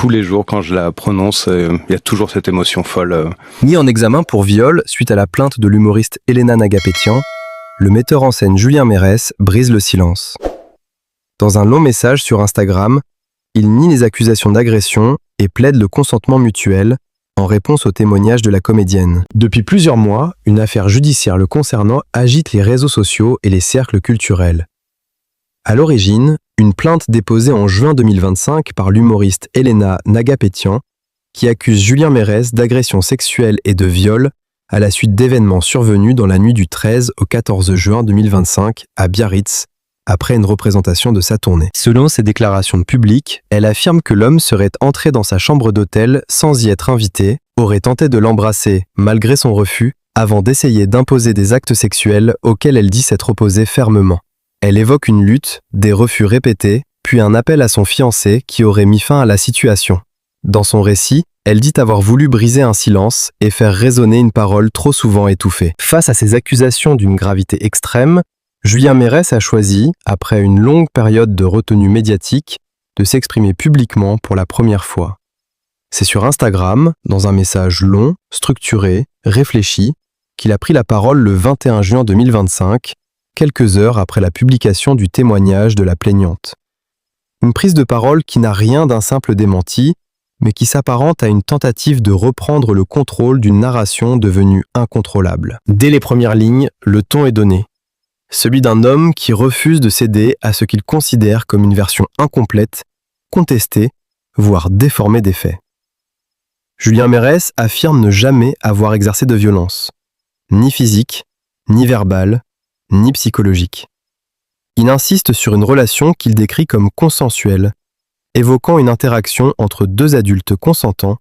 tous les jours quand je la prononce, il y a toujours cette émotion folle. Mis en examen pour viol suite à la plainte de l'humoriste Elena Nagapetian, le metteur en scène Julien Mérès brise le silence. Dans un long message sur Instagram, il nie les accusations d'agression et plaide le consentement mutuel en réponse au témoignage de la comédienne. Depuis plusieurs mois, une affaire judiciaire le concernant agite les réseaux sociaux et les cercles culturels. À l'origine, une plainte déposée en juin 2025 par l'humoriste Elena Nagapetian qui accuse Julien Mérès d'agression sexuelle et de viol à la suite d'événements survenus dans la nuit du 13 au 14 juin 2025 à Biarritz, après une représentation de sa tournée. Selon ses déclarations publiques, elle affirme que l'homme serait entré dans sa chambre d'hôtel sans y être invité, aurait tenté de l'embrasser malgré son refus, avant d'essayer d'imposer des actes sexuels auxquels elle dit s'être opposée fermement. Elle évoque une lutte, des refus répétés, puis un appel à son fiancé qui aurait mis fin à la situation. Dans son récit, elle dit avoir voulu briser un silence et faire résonner une parole trop souvent étouffée. Face à ces accusations d'une gravité extrême, Julien Mérès a choisi, après une longue période de retenue médiatique, de s'exprimer publiquement pour la première fois. C'est sur Instagram, dans un message long, structuré, réfléchi, qu'il a pris la parole le 21 juin 2025, quelques heures après la publication du témoignage de la plaignante. Une prise de parole qui n'a rien d'un simple démenti, mais qui s'apparente à une tentative de reprendre le contrôle d'une narration devenue incontrôlable. Dès les premières lignes, le ton est donné. Celui d'un homme qui refuse de céder à ce qu'il considère comme une version incomplète, contestée, voire déformée des faits. Julien Mérès affirme ne jamais avoir exercé de violence, ni physique, ni verbale, ni psychologique. Il insiste sur une relation qu'il décrit comme consensuelle, évoquant une interaction entre deux adultes consentants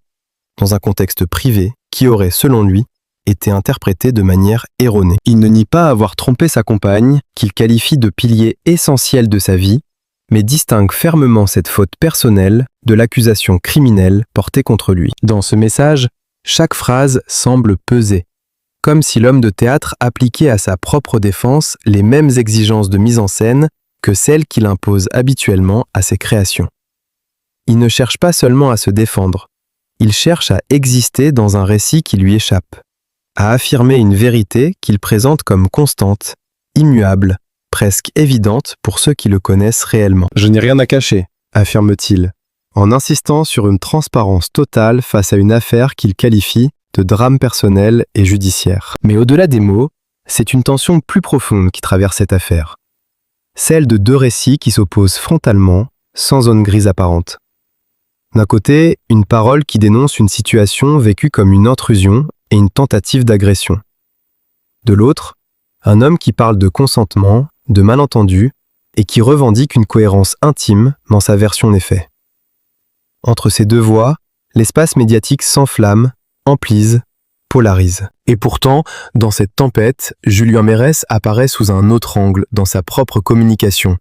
dans un contexte privé qui aurait, selon lui, été interprété de manière erronée. Il ne nie pas avoir trompé sa compagne, qu'il qualifie de pilier essentiel de sa vie, mais distingue fermement cette faute personnelle de l'accusation criminelle portée contre lui. Dans ce message, chaque phrase semble peser, comme si l'homme de théâtre appliquait à sa propre défense les mêmes exigences de mise en scène que celles qu'il impose habituellement à ses créations. Il ne cherche pas seulement à se défendre, il cherche à exister dans un récit qui lui échappe, à affirmer une vérité qu'il présente comme constante, immuable, presque évidente pour ceux qui le connaissent réellement. « Je n'ai rien à cacher », affirme-t-il, en insistant sur une transparence totale face à une affaire qu'il qualifie de drame personnel et judiciaire. Mais au-delà des mots, c'est une tension plus profonde qui traverse cette affaire. Celle de deux récits qui s'opposent frontalement, sans zone grise apparente. D'un côté, une parole qui dénonce une situation vécue comme une intrusion et une tentative d'agression. De l'autre, un homme qui parle de consentement, de malentendu, et qui revendique une cohérence intime dans sa version des faits. Entre ces deux voix, l'espace médiatique s'enflamme, emprise, polarise. Et pourtant, dans cette tempête, Julien Mérès apparaît sous un autre angle dans sa propre communication.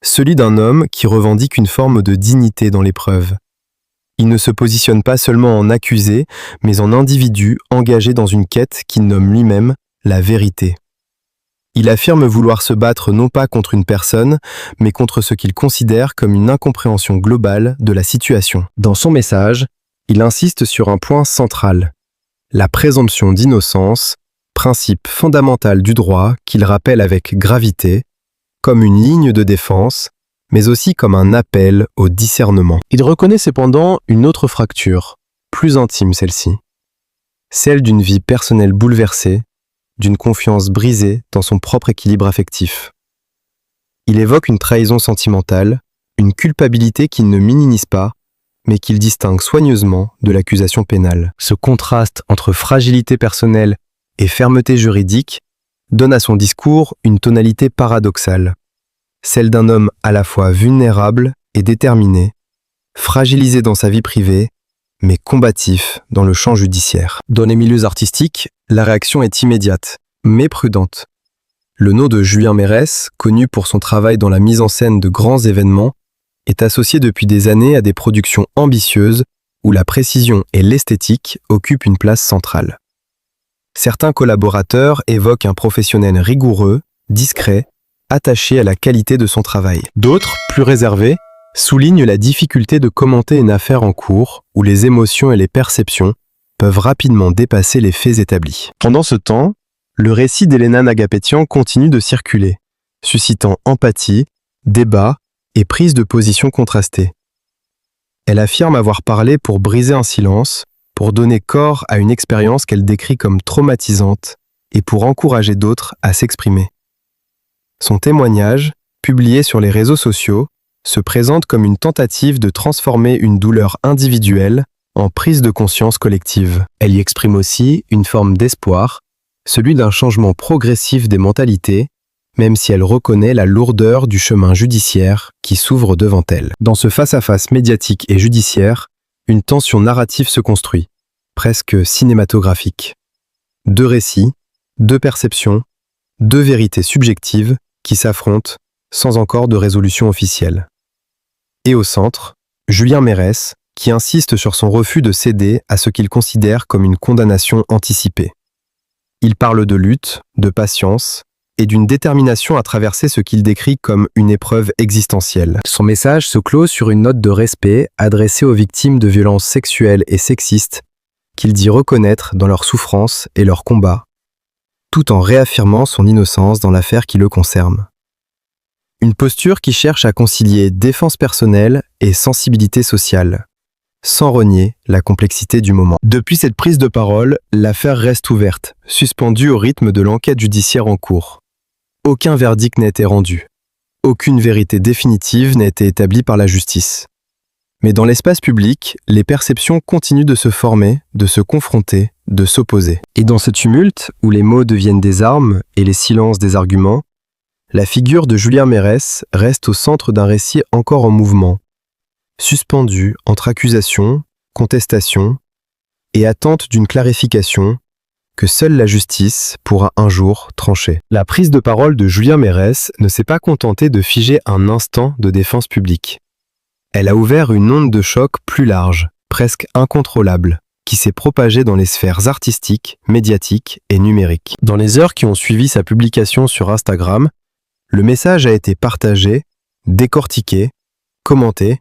Celui d'un homme qui revendique une forme de dignité dans l'épreuve. Il ne se positionne pas seulement en accusé, mais en individu engagé dans une quête qu'il nomme lui-même la vérité. Il affirme vouloir se battre non pas contre une personne, mais contre ce qu'il considère comme une incompréhension globale de la situation. Dans son message, il insiste sur un point central, la présomption d'innocence, principe fondamental du droit qu'il rappelle avec gravité, comme une ligne de défense, mais aussi comme un appel au discernement. Il reconnaît cependant une autre fracture, plus intime celle-ci, celle d'une vie personnelle bouleversée, d'une confiance brisée dans son propre équilibre affectif. Il évoque une trahison sentimentale, une culpabilité qu'il ne minimise pas, mais qu'il distingue soigneusement de l'accusation pénale. Ce contraste entre fragilité personnelle et fermeté juridique donne à son discours une tonalité paradoxale, celle d'un homme à la fois vulnérable et déterminé, fragilisé dans sa vie privée, mais combatif dans le champ judiciaire. Dans les milieux artistiques, la réaction est immédiate, mais prudente. Le nom de Julien Mérès, connu pour son travail dans la mise en scène de grands événements, est associé depuis des années à des productions ambitieuses où la précision et l'esthétique occupent une place centrale. Certains collaborateurs évoquent un professionnel rigoureux, discret, attaché à la qualité de son travail. D'autres, plus réservés, souligne la difficulté de commenter une affaire en cours où les émotions et les perceptions peuvent rapidement dépasser les faits établis. Pendant ce temps, le récit d'Elena Nagapetian continue de circuler, suscitant empathie, débat et prise de position contrastée. Elle affirme avoir parlé pour briser un silence, pour donner corps à une expérience qu'elle décrit comme traumatisante et pour encourager d'autres à s'exprimer. Son témoignage, publié sur les réseaux sociaux, se présente comme une tentative de transformer une douleur individuelle en prise de conscience collective. Elle y exprime aussi une forme d'espoir, celui d'un changement progressif des mentalités, même si elle reconnaît la lourdeur du chemin judiciaire qui s'ouvre devant elle. Dans ce face-à-face médiatique et judiciaire, une tension narrative se construit, presque cinématographique. Deux récits, deux perceptions, deux vérités subjectives qui s'affrontent sans encore de résolution officielle. Et au centre, Julien Mérès, qui insiste sur son refus de céder à ce qu'il considère comme une condamnation anticipée. Il parle de lutte, de patience et d'une détermination à traverser ce qu'il décrit comme une épreuve existentielle. Son message se clôt sur une note de respect adressée aux victimes de violences sexuelles et sexistes qu'il dit reconnaître dans leur souffrance et leur combat, tout en réaffirmant son innocence dans l'affaire qui le concerne. Une posture qui cherche à concilier défense personnelle et sensibilité sociale, sans renier la complexité du moment. Depuis cette prise de parole, l'affaire reste ouverte, suspendue au rythme de l'enquête judiciaire en cours. Aucun verdict n'a été rendu. Aucune vérité définitive n'a été établie par la justice. Mais dans l'espace public, les perceptions continuent de se former, de se confronter, de s'opposer. Et dans ce tumulte, où les mots deviennent des armes et les silences des arguments, la figure de Julien Mérès reste au centre d'un récit encore en mouvement, suspendu entre accusation, contestation et attente d'une clarification que seule la justice pourra un jour trancher. La prise de parole de Julien Mérès ne s'est pas contentée de figer un instant de défense publique. Elle a ouvert une onde de choc plus large, presque incontrôlable, qui s'est propagée dans les sphères artistiques, médiatiques et numériques. Dans les heures qui ont suivi sa publication sur Instagram, le message a été partagé, décortiqué, commenté,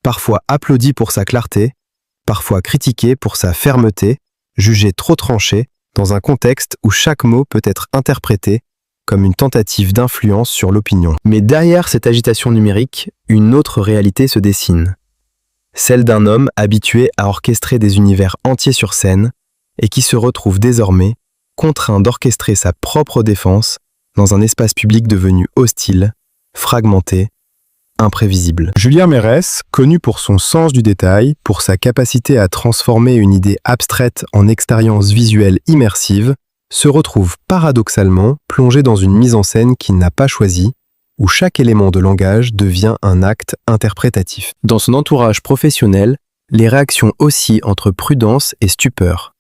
parfois applaudi pour sa clarté, parfois critiqué pour sa fermeté, jugé trop tranché, dans un contexte où chaque mot peut être interprété comme une tentative d'influence sur l'opinion. Mais derrière cette agitation numérique, une autre réalité se dessine. Celle d'un homme habitué à orchestrer des univers entiers sur scène et qui se retrouve désormais contraint d'orchestrer sa propre défense dans un espace public devenu hostile, fragmenté, imprévisible. Julien Mérès, connu pour son sens du détail, pour sa capacité à transformer une idée abstraite en expérience visuelle immersive, se retrouve paradoxalement plongé dans une mise en scène qu'il n'a pas choisie, où chaque élément de langage devient un acte interprétatif. Dans son entourage professionnel, les réactions oscillent entre prudence et stupeur.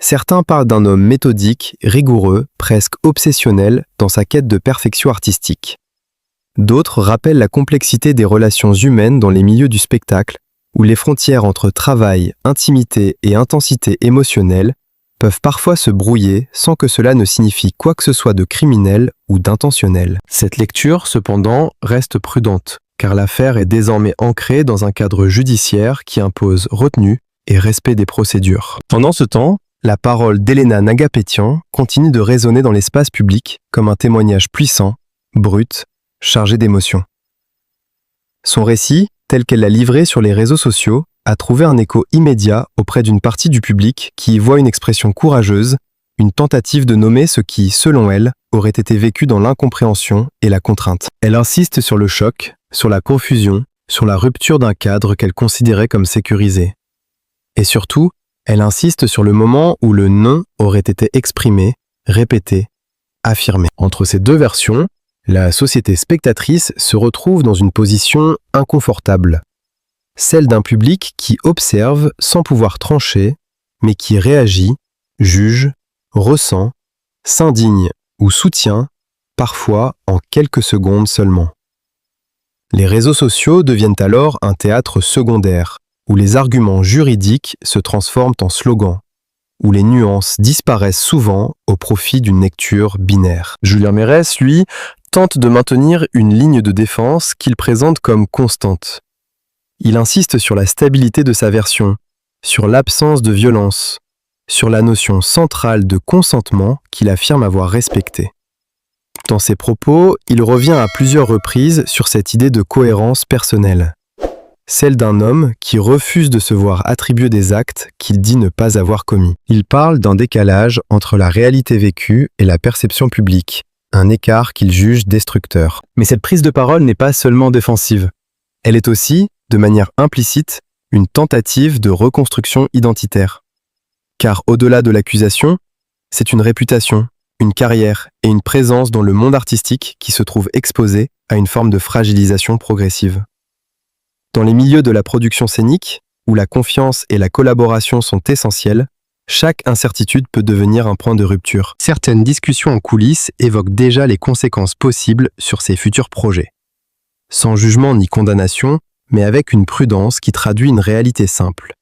Certains parlent d'un homme méthodique, rigoureux, presque obsessionnel dans sa quête de perfection artistique. D'autres rappellent la complexité des relations humaines dans les milieux du spectacle, où les frontières entre travail, intimité et intensité émotionnelle peuvent parfois se brouiller sans que cela ne signifie quoi que ce soit de criminel ou d'intentionnel. Cette lecture, cependant, reste prudente, car l'affaire est désormais ancrée dans un cadre judiciaire qui impose retenue et respect des procédures. Pendant ce temps, la parole d'Elena Nagapetian continue de résonner dans l'espace public comme un témoignage puissant, brut, chargé d'émotions. Son récit, tel qu'elle l'a livré sur les réseaux sociaux, a trouvé un écho immédiat auprès d'une partie du public qui y voit une expression courageuse, une tentative de nommer ce qui, selon elle, aurait été vécu dans l'incompréhension et la contrainte. Elle insiste sur le choc, sur la confusion, sur la rupture d'un cadre qu'elle considérait comme sécurisé. Et surtout, elle insiste sur le moment où le non aurait été exprimé, répété, affirmé. Entre ces deux versions, la société spectatrice se retrouve dans une position inconfortable. Celle d'un public qui observe sans pouvoir trancher, mais qui réagit, juge, ressent, s'indigne ou soutient, parfois en quelques secondes seulement. Les réseaux sociaux deviennent alors un théâtre secondaire, où les arguments juridiques se transforment en slogans, où les nuances disparaissent souvent au profit d'une lecture binaire. Julien Mérès, lui, tente de maintenir une ligne de défense qu'il présente comme constante. Il insiste sur la stabilité de sa version, sur l'absence de violence, sur la notion centrale de consentement qu'il affirme avoir respectée. Dans ses propos, il revient à plusieurs reprises sur cette idée de cohérence personnelle, celle d'un homme qui refuse de se voir attribuer des actes qu'il dit ne pas avoir commis. Il parle d'un décalage entre la réalité vécue et la perception publique, un écart qu'il juge destructeur. Mais cette prise de parole n'est pas seulement défensive. Elle est aussi, de manière implicite, une tentative de reconstruction identitaire. Car au-delà de l'accusation, c'est une réputation, une carrière et une présence dans le monde artistique qui se trouve exposée à une forme de fragilisation progressive. Dans les milieux de la production scénique, où la confiance et la collaboration sont essentielles, chaque incertitude peut devenir un point de rupture. Certaines discussions en coulisses évoquent déjà les conséquences possibles sur ses futurs projets. Sans jugement ni condamnation, mais avec une prudence qui traduit une réalité simple.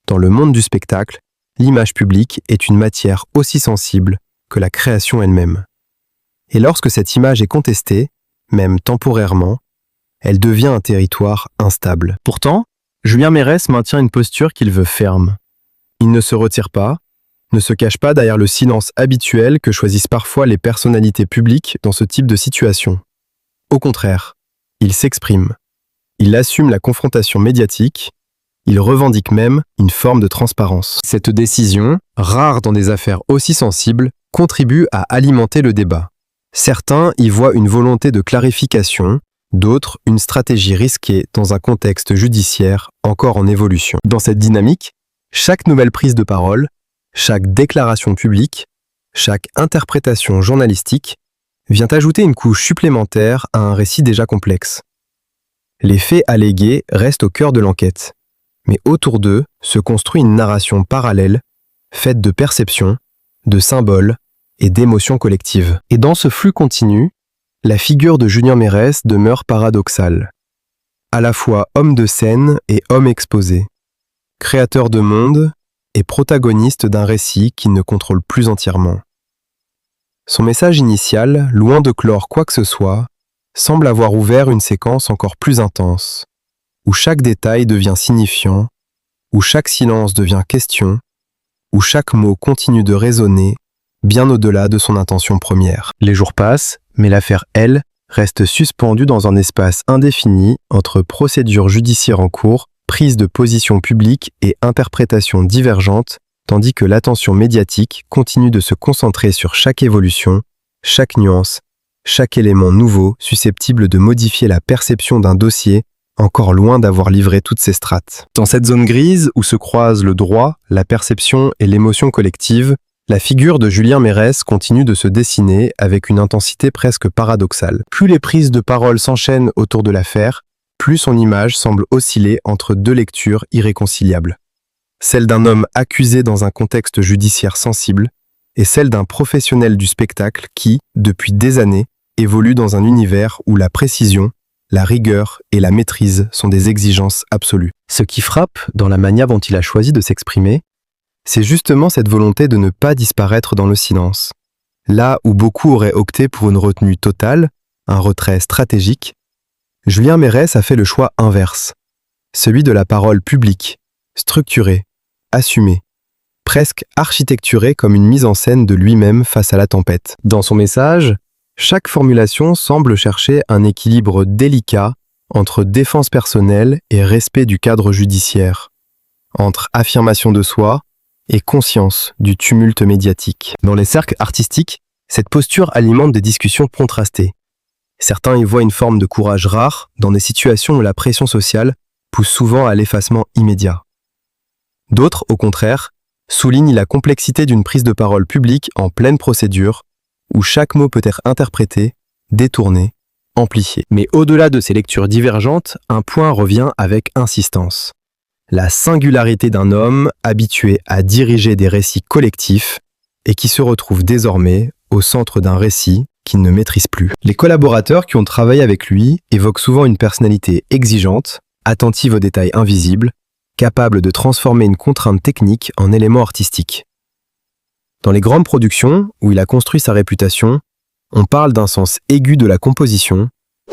Dans le monde du spectacle, l'image publique est une matière aussi sensible que la création elle-même. Et lorsque cette image est contestée, même temporairement, elle devient un territoire instable. Pourtant, Julien Mérès maintient une posture qu'il veut ferme. Il ne se retire pas, ne se cache pas derrière le silence habituel que choisissent parfois les personnalités publiques dans ce type de situation. Au contraire, il s'exprime. Il assume la confrontation médiatique, il revendique même une forme de transparence. Cette décision, rare dans des affaires aussi sensibles, contribue à alimenter le débat. Certains y voient une volonté de clarification, d'autres une stratégie risquée dans un contexte judiciaire encore en évolution. Dans cette dynamique, chaque nouvelle prise de parole, chaque déclaration publique, chaque interprétation journalistique vient ajouter une couche supplémentaire à un récit déjà complexe. Les faits allégués restent au cœur de l'enquête, mais autour d'eux se construit une narration parallèle, faite de perceptions, de symboles et d'émotions collectives. Et dans ce flux continu, la figure de Julien Mérès demeure paradoxale. À la fois homme de scène et homme exposé, créateur de monde et protagoniste d'un récit qu'il ne contrôle plus entièrement. Son message initial, loin de clore quoi que ce soit, semble avoir ouvert une séquence encore plus intense, où chaque détail devient signifiant, où chaque silence devient question, où chaque mot continue de résonner, bien au-delà de son intention première. Les jours passent, mais l'affaire, elle, reste suspendue dans un espace indéfini entre procédures judiciaires en cours, prise de position publique et interprétations divergentes, tandis que l'attention médiatique continue de se concentrer sur chaque évolution, chaque nuance, chaque élément nouveau susceptible de modifier la perception d'un dossier encore loin d'avoir livré toutes ses strates. Dans cette zone grise où se croisent le droit, la perception et l'émotion collective, la figure de Julien Mérès continue de se dessiner avec une intensité presque paradoxale. Plus les prises de parole s'enchaînent autour de l'affaire, plus son image semble osciller entre deux lectures irréconciliables. Celle d'un homme accusé dans un contexte judiciaire sensible et celle d'un professionnel du spectacle qui, depuis des années, évolue dans un univers où la précision, la rigueur et la maîtrise sont des exigences absolues. Ce qui frappe dans la manière dont il a choisi de s'exprimer, c'est justement cette volonté de ne pas disparaître dans le silence. Là où beaucoup auraient opté pour une retenue totale, un retrait stratégique, Julien Mérès a fait le choix inverse, celui de la parole publique, structurée, assumée, presque architecturée comme une mise en scène de lui-même face à la tempête. Dans son message, chaque formulation semble chercher un équilibre délicat entre défense personnelle et respect du cadre judiciaire, entre affirmation de soi et conscience du tumulte médiatique. Dans les cercles artistiques, cette posture alimente des discussions contrastées. Certains y voient une forme de courage rare dans des situations où la pression sociale pousse souvent à l'effacement immédiat. D'autres, au contraire, soulignent la complexité d'une prise de parole publique en pleine procédure, où chaque mot peut être interprété, détourné, amplifié. Mais au-delà de ces lectures divergentes, un point revient avec insistance. La singularité d'un homme habitué à diriger des récits collectifs et qui se retrouve désormais au centre d'un récit qu'il ne maîtrise plus. Les collaborateurs qui ont travaillé avec lui évoquent souvent une personnalité exigeante, attentive aux détails invisibles, capable de transformer une contrainte technique en élément artistique. Dans les grandes productions, où il a construit sa réputation, on parle d'un sens aigu de la composition,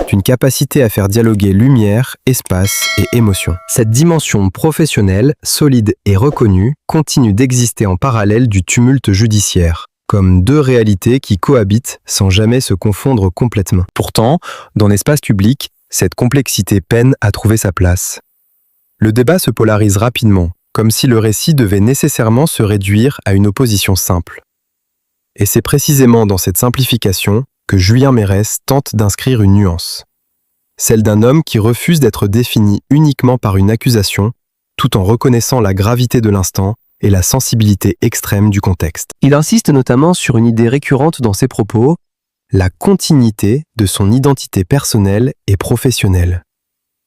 d'une capacité à faire dialoguer lumière, espace et émotion. Cette dimension professionnelle, solide et reconnue, continue d'exister en parallèle du tumulte judiciaire, comme deux réalités qui cohabitent sans jamais se confondre complètement. Pourtant, dans l'espace public, cette complexité peine à trouver sa place. Le débat se polarise rapidement, comme si le récit devait nécessairement se réduire à une opposition simple. Et c'est précisément dans cette simplification que Julien Mérès tente d'inscrire une nuance. Celle d'un homme qui refuse d'être défini uniquement par une accusation, tout en reconnaissant la gravité de l'instant et la sensibilité extrême du contexte. Il insiste notamment sur une idée récurrente dans ses propos, la continuité de son identité personnelle et professionnelle.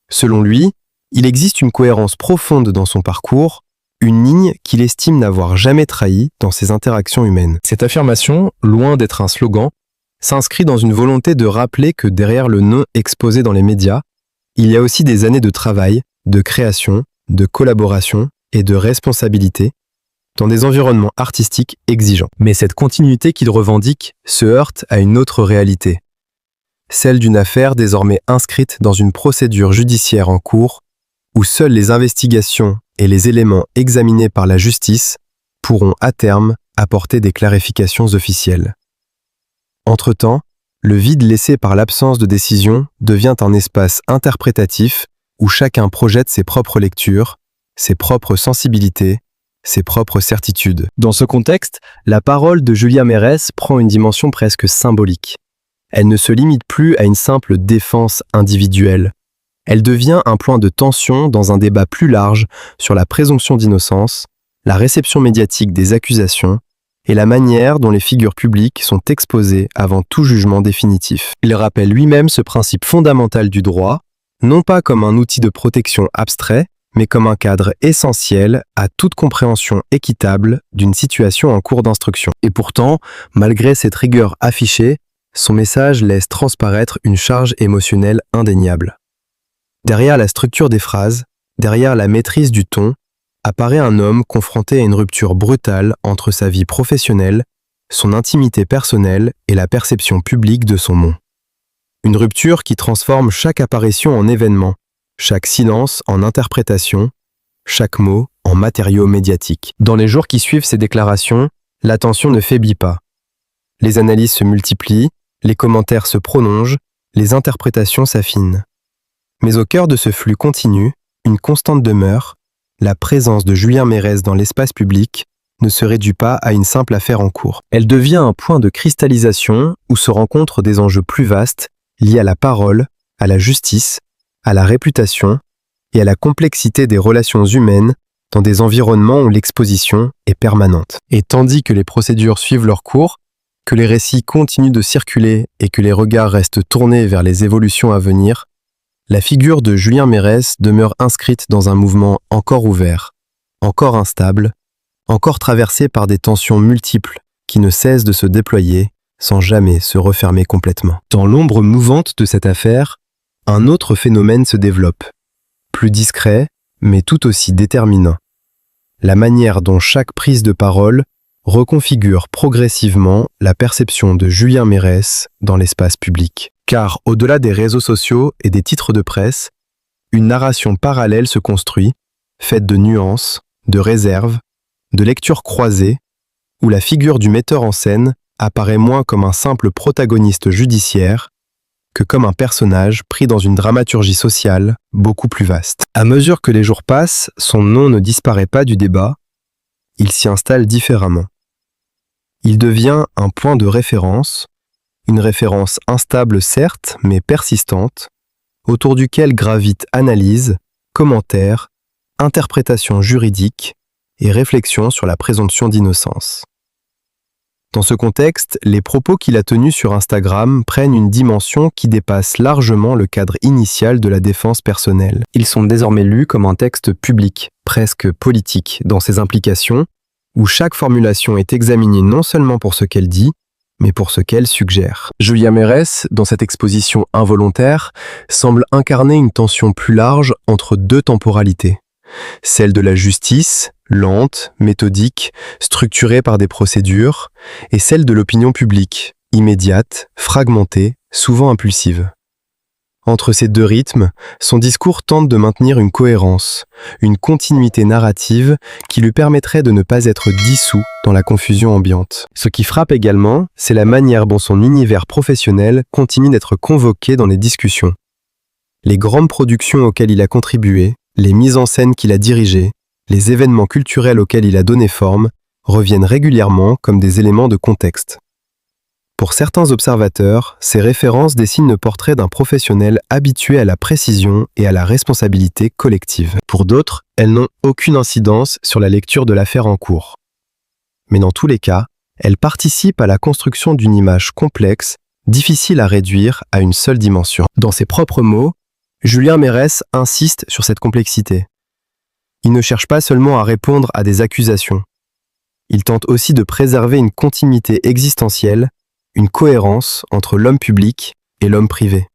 Selon lui, il existe une cohérence profonde dans son parcours, une ligne qu'il estime n'avoir jamais trahie dans ses interactions humaines. Cette affirmation, loin d'être un slogan, s'inscrit dans une volonté de rappeler que derrière le nom exposé dans les médias, il y a aussi des années de travail, de création, de collaboration et de responsabilité dans des environnements artistiques exigeants. Mais cette continuité qu'il revendique se heurte à une autre réalité, celle d'une affaire désormais inscrite dans une procédure judiciaire en cours où seules les investigations et les éléments examinés par la justice pourront à terme apporter des clarifications officielles. Entre-temps, le vide laissé par l'absence de décision devient un espace interprétatif où chacun projette ses propres lectures, ses propres sensibilités, ses propres certitudes. Dans ce contexte, la parole de Julien Mérès prend une dimension presque symbolique. Elle ne se limite plus à une simple défense individuelle. Elle devient un point de tension dans un débat plus large sur la présomption d'innocence, la réception médiatique des accusations et la manière dont les figures publiques sont exposées avant tout jugement définitif. Il rappelle lui-même ce principe fondamental du droit, non pas comme un outil de protection abstrait, mais comme un cadre essentiel à toute compréhension équitable d'une situation en cours d'instruction. Et pourtant, malgré cette rigueur affichée, son message laisse transparaître une charge émotionnelle indéniable. Derrière la structure des phrases, derrière la maîtrise du ton, apparaît un homme confronté à une rupture brutale entre sa vie professionnelle, son intimité personnelle et la perception publique de son nom. Une rupture qui transforme chaque apparition en événement, chaque silence en interprétation, chaque mot en matériau médiatique. Dans les jours qui suivent ces déclarations, l'attention ne faiblit pas. Les analyses se multiplient, les commentaires se prolongent, les interprétations s'affinent. Mais au cœur de ce flux continu, une constante demeure, la présence de Julien Mérès dans l'espace public ne se réduit pas à une simple affaire en cours. Elle devient un point de cristallisation où se rencontrent des enjeux plus vastes liés à la parole, à la justice, à la réputation et à la complexité des relations humaines dans des environnements où l'exposition est permanente. Et tandis que les procédures suivent leur cours, que les récits continuent de circuler et que les regards restent tournés vers les évolutions à venir, la figure de Julien Mérès demeure inscrite dans un mouvement encore ouvert, encore instable, encore traversé par des tensions multiples qui ne cessent de se déployer sans jamais se refermer complètement. Dans l'ombre mouvante de cette affaire, un autre phénomène se développe, plus discret, mais tout aussi déterminant. La manière dont chaque prise de parole reconfigure progressivement la perception de Julien Mérès dans l'espace public. Car au-delà des réseaux sociaux et des titres de presse, une narration parallèle se construit, faite de nuances, de réserves, de lectures croisées, où la figure du metteur en scène apparaît moins comme un simple protagoniste judiciaire que comme un personnage pris dans une dramaturgie sociale beaucoup plus vaste. À mesure que les jours passent, son nom ne disparaît pas du débat, il s'y installe différemment. Il devient un point de référence, une référence instable certes, mais persistante, autour duquel gravitent analyse, commentaires, interprétations juridiques et réflexions sur la présomption d'innocence. Dans ce contexte, les propos qu'il a tenus sur Instagram prennent une dimension qui dépasse largement le cadre initial de la défense personnelle. Ils sont désormais lus comme un texte public, presque politique, dans ses implications, où chaque formulation est examinée non seulement pour ce qu'elle dit, mais pour ce qu'elle suggère. Julien Mérès, dans cette exposition involontaire, semble incarner une tension plus large entre deux temporalités. Celle de la justice, lente, méthodique, structurée par des procédures, et celle de l'opinion publique, immédiate, fragmentée, souvent impulsive. Entre ces deux rythmes, son discours tente de maintenir une cohérence, une continuité narrative qui lui permettrait de ne pas être dissous dans la confusion ambiante. Ce qui frappe également, c'est la manière dont son univers professionnel continue d'être convoqué dans les discussions. Les grandes productions auxquelles il a contribué, les mises en scène qu'il a dirigées, les événements culturels auxquels il a donné forme, reviennent régulièrement comme des éléments de contexte. Pour certains observateurs, ces références dessinent le portrait d'un professionnel habitué à la précision et à la responsabilité collective. Pour d'autres, elles n'ont aucune incidence sur la lecture de l'affaire en cours. Mais dans tous les cas, elles participent à la construction d'une image complexe, difficile à réduire à une seule dimension. Dans ses propres mots, Julien Mérès insiste sur cette complexité. Il ne cherche pas seulement à répondre à des accusations. Il tente aussi de préserver une continuité existentielle, une cohérence entre l'homme public et l'homme privé.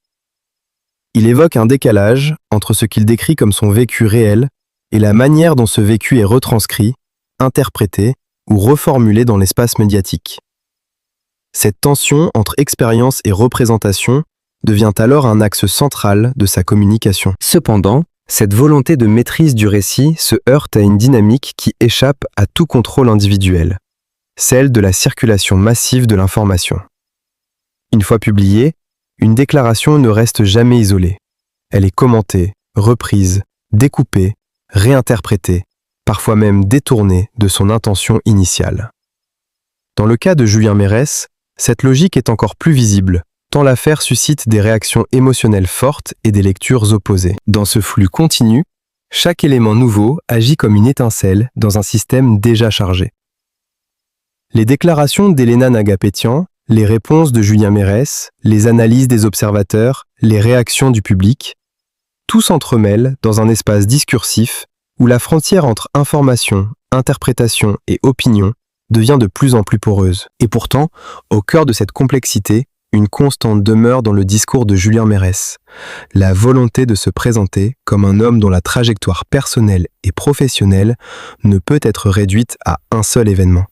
Il évoque un décalage entre ce qu'il décrit comme son vécu réel et la manière dont ce vécu est retranscrit, interprété ou reformulé dans l'espace médiatique. Cette tension entre expérience et représentation devient alors un axe central de sa communication. Cependant, cette volonté de maîtrise du récit se heurte à une dynamique qui échappe à tout contrôle individuel, celle de la circulation massive de l'information. Une fois publiée, une déclaration ne reste jamais isolée. Elle est commentée, reprise, découpée, réinterprétée, parfois même détournée de son intention initiale. Dans le cas de Julien Mérès, cette logique est encore plus visible, tant l'affaire suscite des réactions émotionnelles fortes et des lectures opposées. Dans ce flux continu, chaque élément nouveau agit comme une étincelle dans un système déjà chargé. Les déclarations d'Elena Nagapetian, les réponses de Julien Mérès, les analyses des observateurs, les réactions du public, tout s'entremêle dans un espace discursif où la frontière entre information, interprétation et opinion devient de plus en plus poreuse. Et pourtant, au cœur de cette complexité, une constante demeure dans le discours de Julien Mérès, la volonté de se présenter comme un homme dont la trajectoire personnelle et professionnelle ne peut être réduite à un seul événement.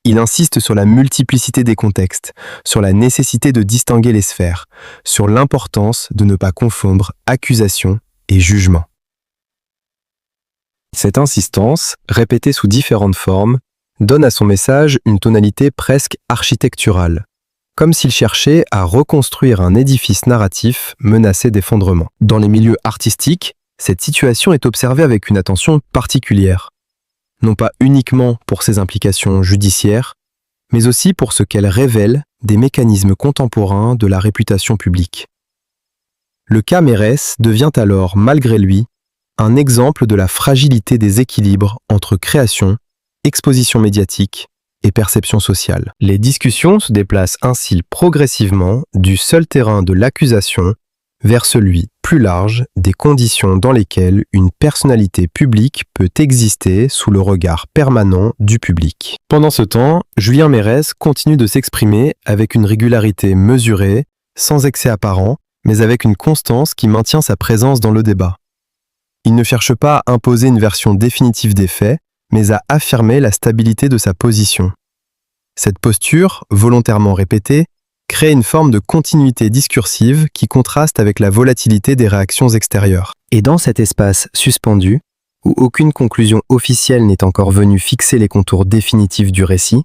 Il insiste sur la multiplicité des contextes, sur la nécessité de distinguer les sphères, sur l'importance de ne pas confondre accusation et jugement. Cette insistance, répétée sous différentes formes, donne à son message une tonalité presque architecturale, comme s'il cherchait à reconstruire un édifice narratif menacé d'effondrement. Dans les milieux artistiques, cette situation est observée avec une attention particulière, non pas uniquement pour ses implications judiciaires, mais aussi pour ce qu'elle révèle des mécanismes contemporains de la réputation publique. Le cas Mérès devient alors, malgré lui, un exemple de la fragilité des équilibres entre création, exposition médiatique et perception sociale. Les discussions se déplacent ainsi progressivement du seul terrain de l'accusation vers celui plus large des conditions dans lesquelles une personnalité publique peut exister sous le regard permanent du public. Pendant ce temps, Julien Mérès continue de s'exprimer avec une régularité mesurée, sans excès apparent, mais avec une constance qui maintient sa présence dans le débat. Il ne cherche pas à imposer une version définitive des faits, mais à affirmer la stabilité de sa position. Cette posture, volontairement répétée, crée une forme de continuité discursive qui contraste avec la volatilité des réactions extérieures. Et dans cet espace suspendu, où aucune conclusion officielle n'est encore venue fixer les contours définitifs du récit,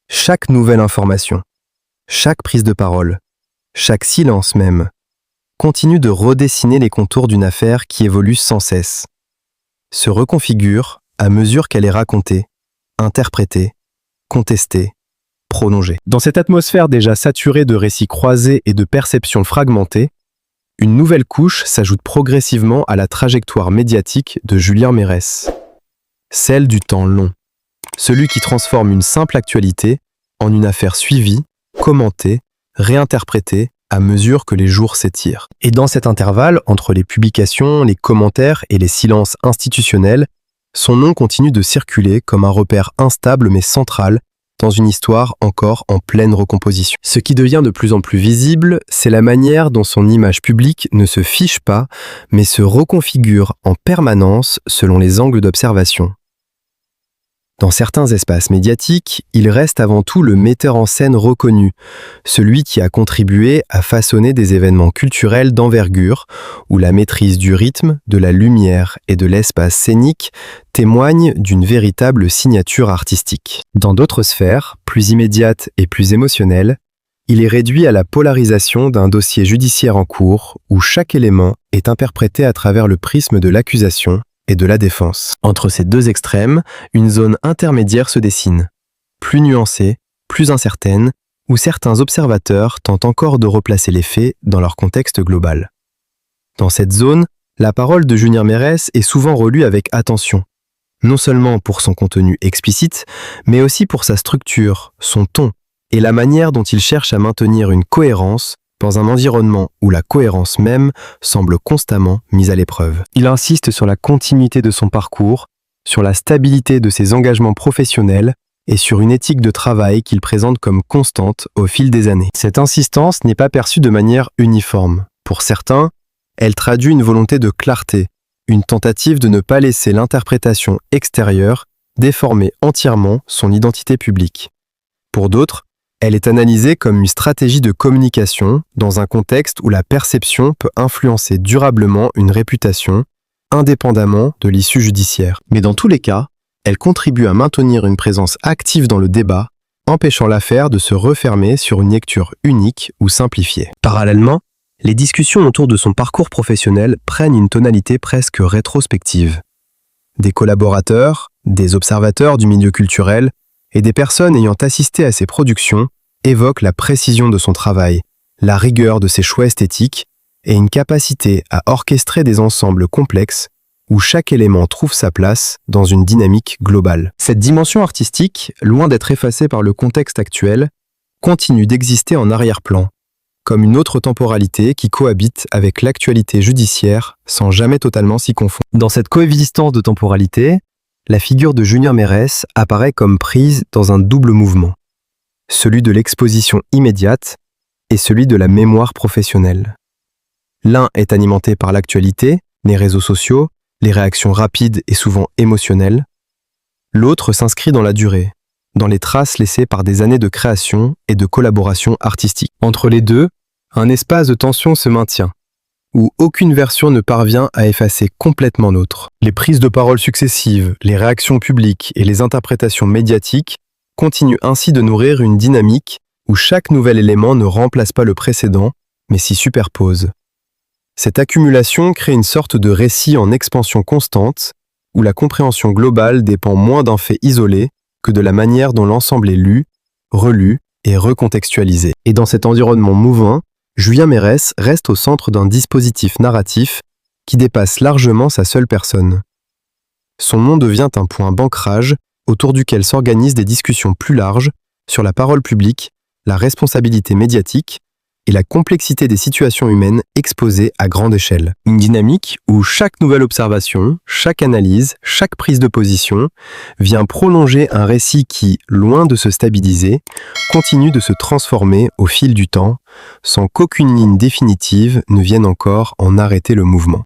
chaque nouvelle information, chaque prise de parole, chaque silence même, continue de redessiner les contours d'une affaire qui évolue sans cesse, se reconfigure à mesure qu'elle est racontée, interprétée, contestée, prolongée. Dans cette atmosphère déjà saturée de récits croisés et de perceptions fragmentées, une nouvelle couche s'ajoute progressivement à la trajectoire médiatique de Julien Mérès. Celle du temps long. Celui qui transforme une simple actualité en une affaire suivie, commentée, réinterprétée à mesure que les jours s'étirent. Et dans cet intervalle, entre les publications, les commentaires et les silences institutionnels, son nom continue de circuler comme un repère instable mais central dans une histoire encore en pleine recomposition. Ce qui devient de plus en plus visible, c'est la manière dont son image publique ne se fiche pas, mais se reconfigure en permanence selon les angles d'observation. Dans certains espaces médiatiques, il reste avant tout le metteur en scène reconnu, celui qui a contribué à façonner des événements culturels d'envergure, où la maîtrise du rythme, de la lumière et de l'espace scénique témoigne d'une véritable signature artistique. Dans d'autres sphères, plus immédiates et plus émotionnelles, il est réduit à la polarisation d'un dossier judiciaire en cours, où chaque élément est interprété à travers le prisme de l'accusation et de la défense. Entre ces deux extrêmes, une zone intermédiaire se dessine, plus nuancée, plus incertaine, où certains observateurs tentent encore de replacer les faits dans leur contexte global. Dans cette zone, la parole de Julien Mérès est souvent relue avec attention, non seulement pour son contenu explicite, mais aussi pour sa structure, son ton, et la manière dont il cherche à maintenir une cohérence dans un environnement où la cohérence même semble constamment mise à l'épreuve. Il insiste sur la continuité de son parcours, sur la stabilité de ses engagements professionnels et sur une éthique de travail qu'il présente comme constante au fil des années. Cette insistance n'est pas perçue de manière uniforme. Pour certains, elle traduit une volonté de clarté, une tentative de ne pas laisser l'interprétation extérieure déformer entièrement son identité publique. Pour d'autres, elle est analysée comme une stratégie de communication dans un contexte où la perception peut influencer durablement une réputation, indépendamment de l'issue judiciaire. Mais dans tous les cas, elle contribue à maintenir une présence active dans le débat, empêchant l'affaire de se refermer sur une lecture unique ou simplifiée. Parallèlement, les discussions autour de son parcours professionnel prennent une tonalité presque rétrospective. Des collaborateurs, des observateurs du milieu culturel et des personnes ayant assisté à ses productions évoquent la précision de son travail, la rigueur de ses choix esthétiques et une capacité à orchestrer des ensembles complexes où chaque élément trouve sa place dans une dynamique globale. Cette dimension artistique, loin d'être effacée par le contexte actuel, continue d'exister en arrière-plan, comme une autre temporalité qui cohabite avec l'actualité judiciaire sans jamais totalement s'y confondre. Dans cette coexistence de temporalité, la figure de Julien Mérès apparaît comme prise dans un double mouvement, celui de l'exposition immédiate et celui de la mémoire professionnelle. L'un est alimenté par l'actualité, les réseaux sociaux, les réactions rapides et souvent émotionnelles. L'autre s'inscrit dans la durée, dans les traces laissées par des années de création et de collaboration artistique. Entre les deux, un espace de tension se maintient, où aucune version ne parvient à effacer complètement l'autre. Les prises de parole successives, les réactions publiques et les interprétations médiatiques continuent ainsi de nourrir une dynamique où chaque nouvel élément ne remplace pas le précédent, mais s'y superpose. Cette accumulation crée une sorte de récit en expansion constante, où la compréhension globale dépend moins d'un fait isolé que de la manière dont l'ensemble est lu, relu et recontextualisé. Et dans cet environnement mouvant, Julien Mérès reste au centre d'un dispositif narratif qui dépasse largement sa seule personne. Son nom devient un point d'ancrage autour duquel s'organisent des discussions plus larges sur la parole publique, la responsabilité médiatique et la complexité des situations humaines exposées à grande échelle. Une dynamique où chaque nouvelle observation, chaque analyse, chaque prise de position vient prolonger un récit qui, loin de se stabiliser, continue de se transformer au fil du temps, sans qu'aucune ligne définitive ne vienne encore en arrêter le mouvement.